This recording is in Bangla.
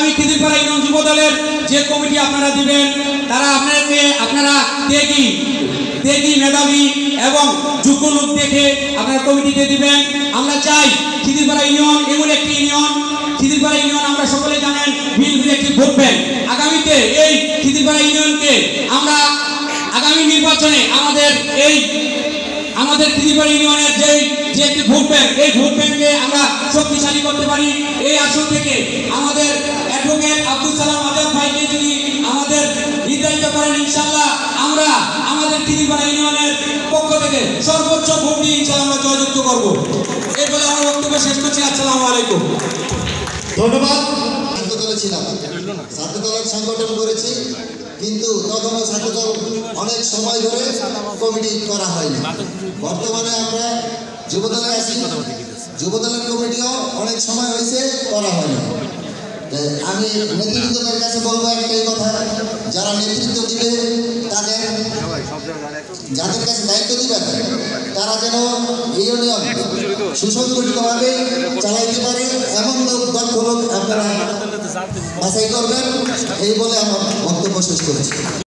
আগামী খিদিরপাড়া ইউনিয়ন যুব দলের যে কমিটি আপনারা দিবেন তারা আপনারা তেগী মেধাবী এবং যোগ্য লোক দেখে আপনারা কমিটিতে দিবেন। আমরা চাই খিদিরপাড়া ইউনিয়ন এমন একটি ইউনিয়ন, খিদিরপাড়া ইউনিয়ন আমরা সকলে জানেন বিএনপির একটি ভোট ব্যাংক। আগামীতে এই খিদিরপাড়া ইউনিয়নকে আমরা আগামী নির্বাচনে আমাদের খিদিরপাড়া ইউনিয়নের যে একটি ভোট ব্যাংক, এই ভোট ব্যাংকে আমরা শক্তিশালী করতে পারি। এই আসন থেকে আমাদের অ্যাডভোকেট আব্দুল সালাম আজাদ ভাইকে যদি আমাদের নির্ধারিত করেন, ইনশাআল্লাহ আমরা আমাদের খিদিরপাড়া ইউনিয়নের পক্ষ থেকে সর্বোচ্চ ভোট দিয়ে ইনশাআল্লাহ আমরা জয়যুক্ত করব। এই বলে আমার বক্তব্য শেষ করছি। আসসালামু আলাইকুম। ধন্যবাদ। ছাত্রদলে ছিলাম, ছাত্রদলের সংগঠন করেছি, কিন্তু তখনও ছাত্রদল অনেক সময় ধরে কমিটি করা হয়নি। বর্তমানে আমরা যুবদলে আছি, যুবদলের কমিটিও অনেক সময় হয়েছে করা হয়নি। আমি নেতৃত্বদের কাছে বলবো একটাই কথা, যারা নেতৃত্ব দিবে যাদের কাছে দায়িত্ব দিবেন তারা যেন এই ইউনিয়ন সুসংগঠিতভাবে চালাইতে পারে এমন লোক, দক্ষ লোক আপনারা বাছাই করবেন। এই বলে আমার বক্তব্য শেষ করেছি।